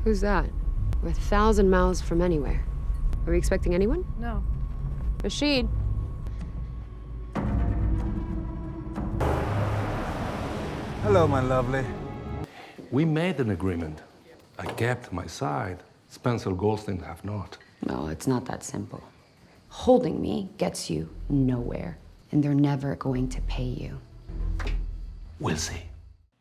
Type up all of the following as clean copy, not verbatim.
Who's that? We're 1,000 miles from anywhere. Are we expecting anyone? No. Rashid. Hello, my lovely. We made an agreement. I kept my side. Spencer Goldstein have not. No, it's not that simple. Holding me gets you nowhere, and they're never going to pay you. We'll see.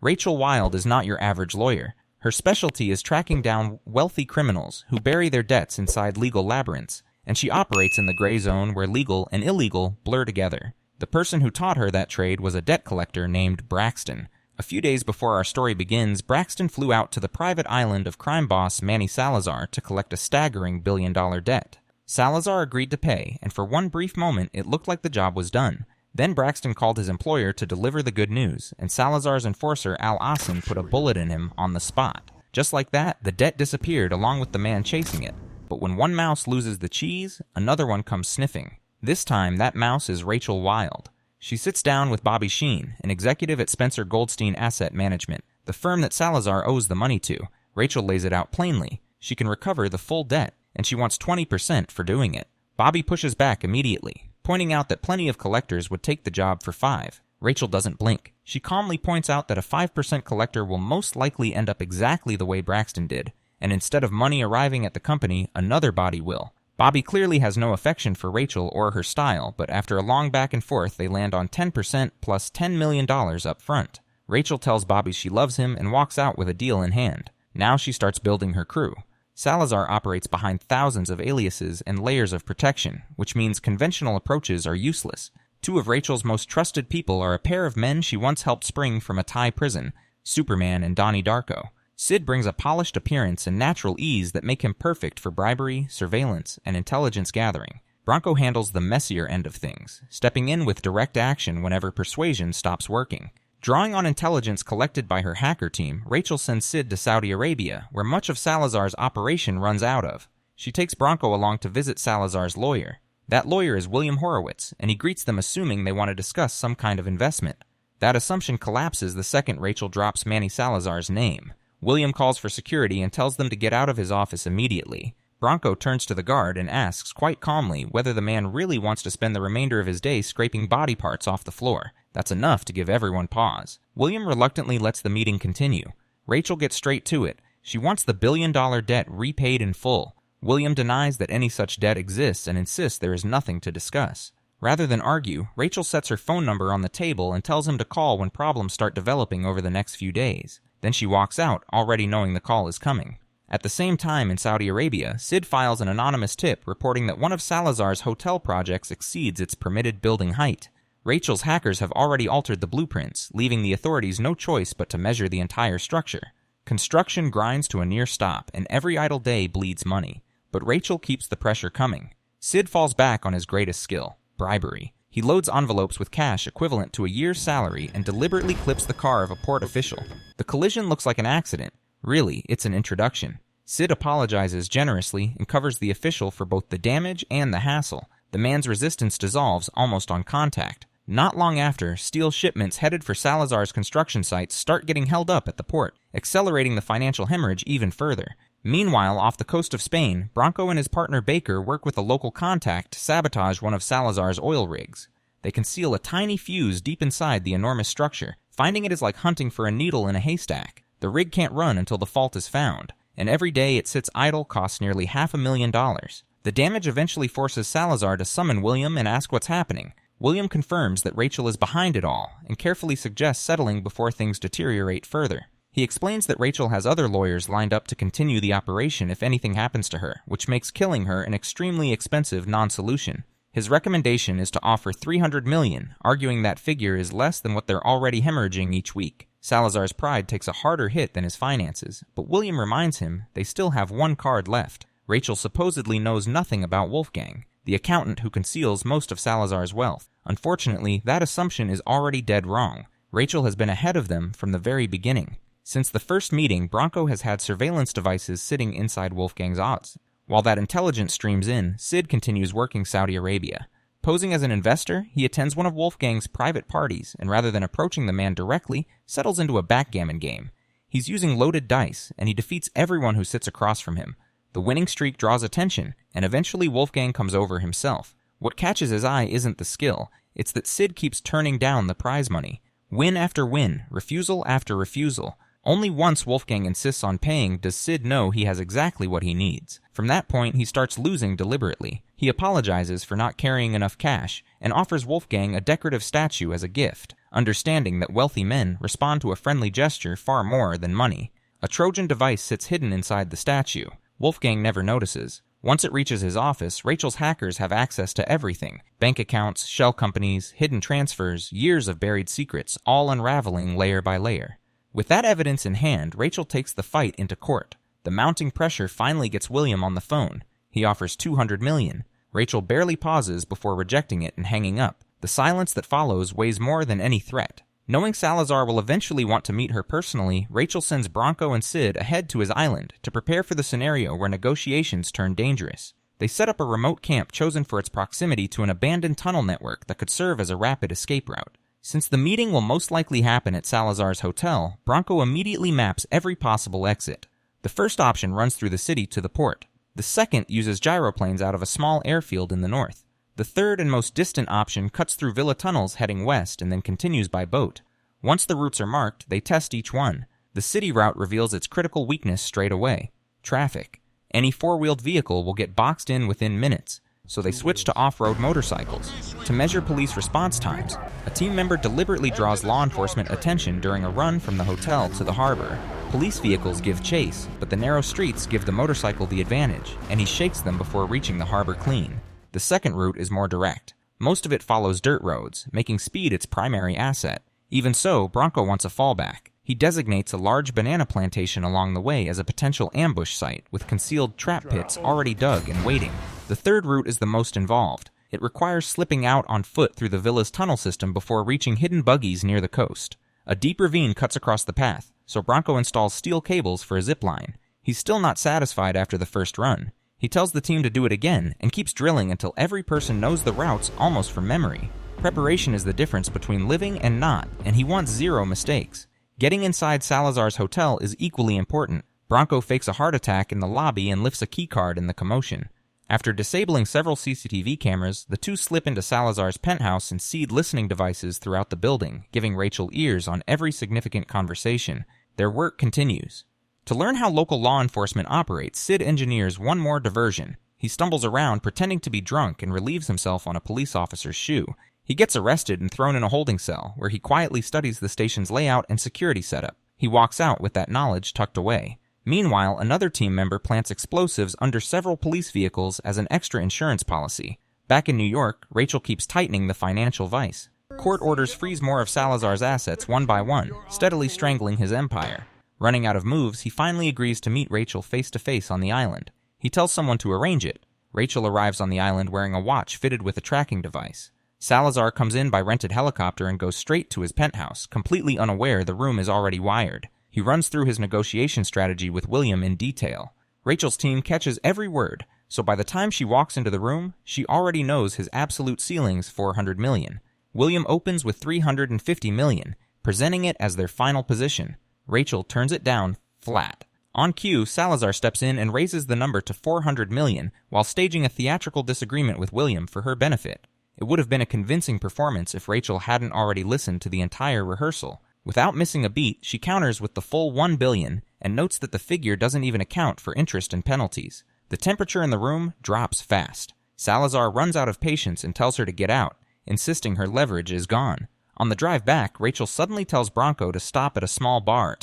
Rachel Wilde is not your average lawyer. Her specialty is tracking down wealthy criminals who bury their debts inside legal labyrinths, and she operates in the gray zone where legal and illegal blur together. The person who taught her that trade was a debt collector named Braxton. A few days before our story begins, Braxton flew out to the private island of crime boss Manny Salazar to collect a staggering billion-dollar debt. Salazar agreed to pay, and for one brief moment it looked like the job was done. Then Braxton called his employer to deliver the good news, and Salazar's enforcer Al Assen put a bullet in him on the spot. Just like that, the debt disappeared along with the man chasing it. But when one mouse loses the cheese, another one comes sniffing. This time, that mouse is Rachel Wilde. She sits down with Bobby Sheen, an executive at Spencer Goldstein Asset Management, the firm that Salazar owes the money to. Rachel lays it out plainly. She can recover the full debt, and she wants 20% for doing it. Bobby pushes back immediately, pointing out that plenty of collectors would take the job for 5. Rachel doesn't blink. She calmly points out that a 5% collector will most likely end up exactly the way Braxton did, and instead of money arriving at the company, another body will. Bobby clearly has no affection for Rachel or her style, but after a long back and forth, they land on 10% plus $10 million up front. Rachel tells Bobby she loves him and walks out with a deal in hand. Now she starts building her crew. Salazar operates behind thousands of aliases and layers of protection, which means conventional approaches are useless. 2 of Rachel's most trusted people are a pair of men she once helped spring from a Thai prison, Superman and Donnie Darko. Sid brings a polished appearance and natural ease that make him perfect for bribery, surveillance, and intelligence gathering. Bronco handles the messier end of things, stepping in with direct action whenever persuasion stops working. Drawing on intelligence collected by her hacker team, Rachel sends Sid to Saudi Arabia, where much of Salazar's operation runs out of. She takes Bronco along to visit Salazar's lawyer. That lawyer is William Horowitz, and he greets them assuming they want to discuss some kind of investment. That assumption collapses the second Rachel drops Manny Salazar's name. William calls for security and tells them to get out of his office immediately. Bronco turns to the guard and asks quite calmly whether the man really wants to spend the remainder of his day scraping body parts off the floor. That's enough to give everyone pause. William reluctantly lets the meeting continue. Rachel gets straight to it. She wants the billion-dollar debt repaid in full. William denies that any such debt exists and insists there is nothing to discuss. Rather than argue, Rachel sets her phone number on the table and tells him to call when problems start developing over the next few days. Then she walks out, already knowing the call is coming. At the same time in Saudi Arabia, Sid files an anonymous tip reporting that one of Salazar's hotel projects exceeds its permitted building height. Rachel's hackers have already altered the blueprints, leaving the authorities no choice but to measure the entire structure. Construction grinds to a near stop, and every idle day bleeds money. But Rachel keeps the pressure coming. Sid falls back on his greatest skill, bribery. He loads envelopes with cash equivalent to a year's salary and deliberately clips the car of a port official. The collision looks like an accident. Really, it's an introduction. Sid apologizes generously and covers the official for both the damage and the hassle. The man's resistance dissolves almost on contact. Not long after, steel shipments headed for Salazar's construction sites start getting held up at the port, accelerating the financial hemorrhage even further. Meanwhile, off the coast of Spain, Bronco and his partner Baker work with a local contact to sabotage one of Salazar's oil rigs. They conceal a tiny fuse deep inside the enormous structure. Finding it is like hunting for a needle in a haystack. The rig can't run until the fault is found, and every day it sits idle costs nearly $500,000. The damage eventually forces Salazar to summon William and ask what's happening. William confirms that Rachel is behind it all, and carefully suggests settling before things deteriorate further. He explains that Rachel has other lawyers lined up to continue the operation if anything happens to her, which makes killing her an extremely expensive non-solution. His recommendation is to offer $300 million, arguing that figure is less than what they're already hemorrhaging each week. Salazar's pride takes a harder hit than his finances, but William reminds him they still have one card left. Rachel supposedly knows nothing about Wolfgang, the accountant who conceals most of Salazar's wealth. Unfortunately, that assumption is already dead wrong. Rachel has been ahead of them from the very beginning. Since the first meeting, Bronco has had surveillance devices sitting inside Wolfgang's odds. While that intelligence streams in, Sid continues working Saudi Arabia. Posing as an investor, he attends one of Wolfgang's private parties and rather than approaching the man directly, settles into a backgammon game. He's using loaded dice, and he defeats everyone who sits across from him. The winning streak draws attention, and eventually Wolfgang comes over himself. What catches his eye isn't the skill, it's that Sid keeps turning down the prize money. Win after win, refusal after refusal. Only once Wolfgang insists on paying does Sid know he has exactly what he needs. From that point, he starts losing deliberately. He apologizes for not carrying enough cash, and offers Wolfgang a decorative statue as a gift, understanding that wealthy men respond to a friendly gesture far more than money. A Trojan device sits hidden inside the statue. Wolfgang never notices. Once it reaches his office, Rachel's hackers have access to everything. Bank accounts, shell companies, hidden transfers, years of buried secrets, all unraveling layer by layer. With that evidence in hand, Rachel takes the fight into court. The mounting pressure finally gets William on the phone. He offers $200 million. Rachel barely pauses before rejecting it and hanging up. The silence that follows weighs more than any threat. Knowing Salazar will eventually want to meet her personally, Rachel sends Bronco and Sid ahead to his island to prepare for the scenario where negotiations turn dangerous. They set up a remote camp chosen for its proximity to an abandoned tunnel network that could serve as a rapid escape route. Since the meeting will most likely happen at Salazar's hotel, Bronco immediately maps every possible exit. The first option runs through the city to the port. The second uses gyroplanes out of a small airfield in the north. The third and most distant option cuts through villa tunnels heading west and then continues by boat. Once the routes are marked, they test each one. The city route reveals its critical weakness straight away: traffic. Any four-wheeled vehicle will get boxed in within minutes, so they switch to off-road motorcycles. To measure police response times, a team member deliberately draws law enforcement attention during a run from the hotel to the harbor. Police vehicles give chase, but the narrow streets give the motorcycle the advantage, and he shakes them before reaching the harbor clean. The second route is more direct. Most of it follows dirt roads, making speed its primary asset. Even so, Bronco wants a fallback. He designates a large banana plantation along the way as a potential ambush site, with concealed trap pits already dug and waiting. The third route is the most involved. It requires slipping out on foot through the villa's tunnel system before reaching hidden buggies near the coast. A deep ravine cuts across the path, so Bronco installs steel cables for a zip line. He's still not satisfied after the first run. He tells the team to do it again and keeps drilling until every person knows the routes almost from memory. Preparation is the difference between living and not, and he wants zero mistakes. Getting inside Salazar's hotel is equally important. Bronco fakes a heart attack in the lobby and lifts a keycard in the commotion. After disabling several CCTV cameras, the two slip into Salazar's penthouse and seed listening devices throughout the building, giving Rachel ears on every significant conversation. Their work continues. To learn how local law enforcement operates, Sid engineers one more diversion. He stumbles around pretending to be drunk and relieves himself on a police officer's shoe. He gets arrested and thrown in a holding cell, where he quietly studies the station's layout and security setup. He walks out with that knowledge tucked away. Meanwhile, another team member plants explosives under several police vehicles as an extra insurance policy. Back in New York, Rachel keeps tightening the financial vice. Court orders freeze more of Salazar's assets one by one, steadily strangling his empire. Running out of moves, he finally agrees to meet Rachel face-to-face on the island. He tells someone to arrange it. Rachel arrives on the island wearing a watch fitted with a tracking device. Salazar comes in by rented helicopter and goes straight to his penthouse, completely unaware the room is already wired. He runs through his negotiation strategy with William in detail. Rachel's team catches every word, so by the time she walks into the room, she already knows his absolute ceiling's $400 million. William opens with $350 million, presenting it as their final position. Rachel turns it down flat. On cue, Salazar steps in and raises the number to $400 million while staging a theatrical disagreement with William for her benefit. It would have been a convincing performance if Rachel hadn't already listened to the entire rehearsal. Without missing a beat, she counters with the full $1 billion and notes that the figure doesn't even account for interest and penalties. The temperature in the room drops fast. Salazar runs out of patience and tells her to get out, insisting her leverage is gone. On the drive back, Rachel suddenly tells Bronco to stop at a small bar.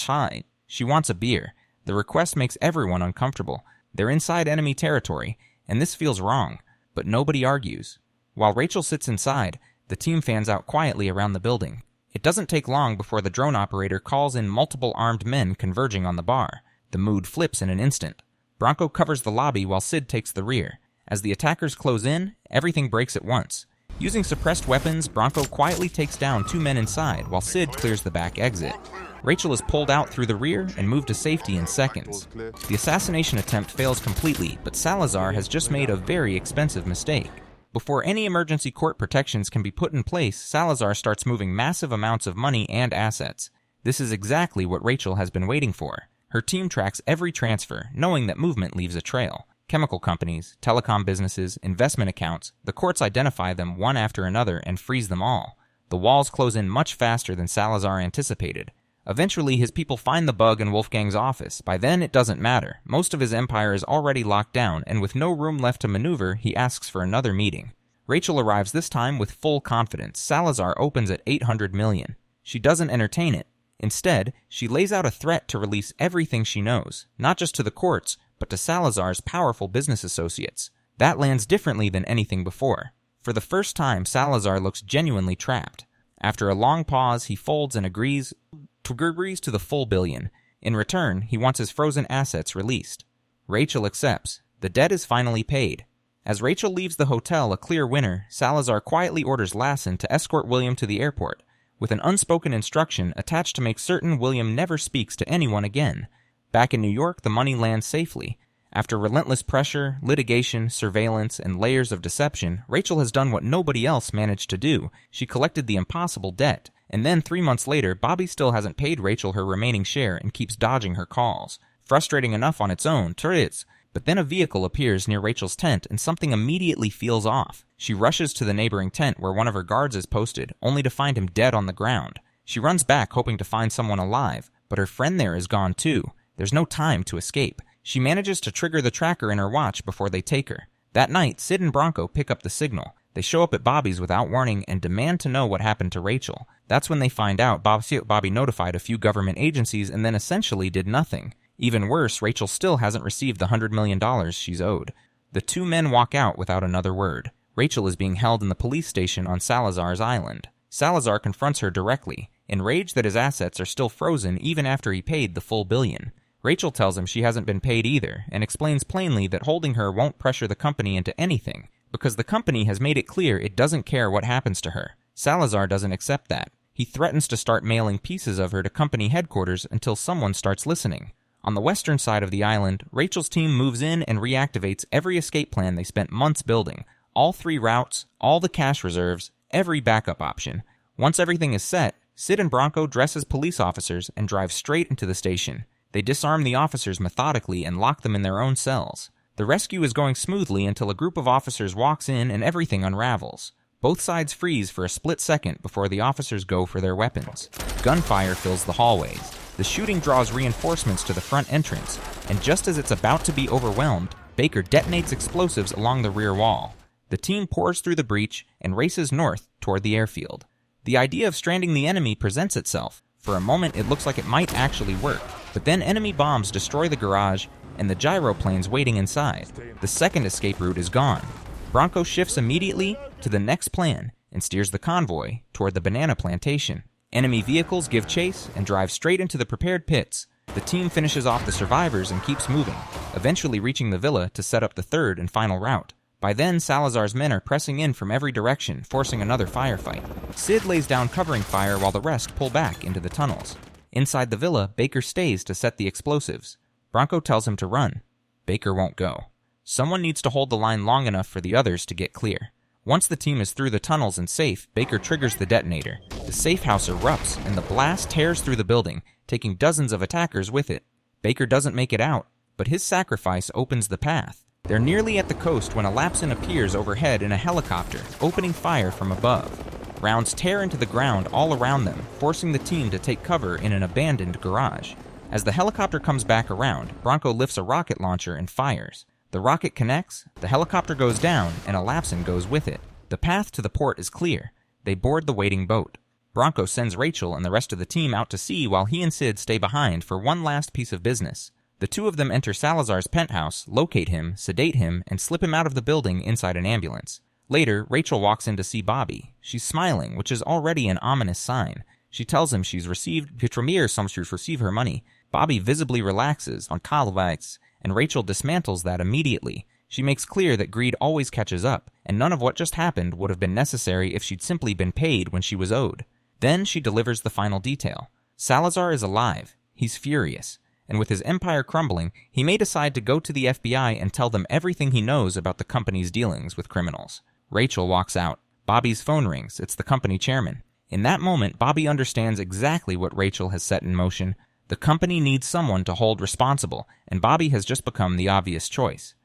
She wants a beer. The request makes everyone uncomfortable. They're inside enemy territory, and this feels wrong, but nobody argues. While Rachel sits inside, the team fans out quietly around the building. It doesn't take long before the drone operator calls in multiple armed men converging on the bar. The mood flips in an instant. Bronco covers the lobby while Sid takes the rear. As the attackers close in, everything breaks at once. Using suppressed weapons, Bronco quietly takes down two men inside while Sid clears the back exit. Rachel is pulled out through the rear and moved to safety in seconds. The assassination attempt fails completely, but Salazar has just made a very expensive mistake. Before any emergency court protections can be put in place, Salazar starts moving massive amounts of money and assets. This is exactly what Rachel has been waiting for. Her team tracks every transfer, knowing that movement leaves a trail. Chemical companies, telecom businesses, investment accounts, the courts identify them one after another and freeze them all. The walls close in much faster than Salazar anticipated. Eventually, his people find the bug in Wolfgang's office. By then, it doesn't matter. Most of his empire is already locked down, and with no room left to maneuver, he asks for another meeting. Rachel arrives this time with full confidence. Salazar opens at 800 million. She doesn't entertain it. Instead, she lays out a threat to release everything she knows, not just to the courts, but to Salazar's powerful business associates. That lands differently than anything before. For the first time, Salazar looks genuinely trapped. After a long pause, he folds and agrees to the full billion. In return, he wants his frozen assets released. Rachel accepts. The debt is finally paid. As Rachel leaves the hotel a clear winner, Salazar quietly orders Lassen to escort William to the airport, with an unspoken instruction attached to make certain William never speaks to anyone again. Back in New York, the money lands safely. After relentless pressure, litigation, surveillance, and layers of deception, Rachel has done what nobody else managed to do. She collected the impossible debt. And then 3 months later, Bobby still hasn't paid Rachel her remaining share and keeps dodging her calls. Frustrating enough on its own, Therese. But then a vehicle appears near Rachel's tent and something immediately feels off. She rushes to the neighboring tent where one of her guards is posted, only to find him dead on the ground. She runs back hoping to find someone alive, but her friend there is gone too. There's no time to escape. She manages to trigger the tracker in her watch before they take her. That night, Sid and Bronco pick up the signal. They show up at Bobby's without warning and demand to know what happened to Rachel. That's when they find out Bobby notified a few government agencies and then essentially did nothing. Even worse, Rachel still hasn't received the $100 million she's owed. The two men walk out without another word. Rachel is being held in the police station on Salazar's island. Salazar confronts her directly, enraged that his assets are still frozen even after he paid the full $1 billion. Rachel tells him she hasn't been paid either, and explains plainly that holding her won't pressure the company into anything, because the company has made it clear it doesn't care what happens to her. Salazar doesn't accept that. He threatens to start mailing pieces of her to company headquarters until someone starts listening. On the western side of the island, Rachel's team moves in and reactivates every escape plan they spent months building. All 3 routes, all the cash reserves, every backup option. Once everything is set, Sid and Bronco dress as police officers and drive straight into the station. They disarm the officers methodically and lock them in their own cells. The rescue is going smoothly until a group of officers walks in and everything unravels. Both sides freeze for a split second before the officers go for their weapons. Gunfire fills the hallways. The shooting draws reinforcements to the front entrance, and just as it's about to be overwhelmed, Baker detonates explosives along the rear wall. The team pours through the breach and races north toward the airfield. The idea of stranding the enemy presents itself. For a moment, it looks like it might actually work, but then enemy bombs destroy the garage and the gyroplanes waiting inside. The second escape route is gone. Bronco shifts immediately to the next plan and steers the convoy toward the banana plantation. Enemy vehicles give chase and drive straight into the prepared pits. The team finishes off the survivors and keeps moving, eventually reaching the villa to set up the third and final route. By then, Salazar's men are pressing in from every direction, forcing another firefight. Sid lays down covering fire while the rest pull back into the tunnels. Inside the villa, Baker stays to set the explosives. Bronco tells him to run. Baker won't go. Someone needs to hold the line long enough for the others to get clear. Once the team is through the tunnels and safe, Baker triggers the detonator. The safe house erupts, and the blast tears through the building, taking dozens of attackers with it. Baker doesn't make it out, but his sacrifice opens the path. They're nearly at the coast when a Lapson appears overhead in a helicopter, opening fire from above. Rounds tear into the ground all around them, forcing the team to take cover in an abandoned garage. As the helicopter comes back around, Bronco lifts a rocket launcher and fires. The rocket connects, the helicopter goes down, and a Lapson goes with it. The path to the port is clear. They board the waiting boat. Bronco sends Rachel and the rest of the team out to sea while he and Sid stay behind for one last piece of business. The two of them enter Salazar's penthouse, locate him, sedate him, and slip him out of the building inside an ambulance. Later, Rachel walks in to see Bobby. She's smiling, which is already an ominous sign. She tells him she's received her money. Bobby visibly relaxes on Calvites, and Rachel dismantles that immediately. She makes clear that greed always catches up, and none of what just happened would have been necessary if she'd simply been paid when she was owed. Then she delivers the final detail. Salazar is alive. He's furious. And with his empire crumbling, he may decide to go to the FBI and tell them everything he knows about the company's dealings with criminals. Rachel walks out. Bobby's phone rings. It's the company chairman. In that moment, Bobby understands exactly what Rachel has set in motion. The company needs someone to hold responsible, and Bobby has just become the obvious choice.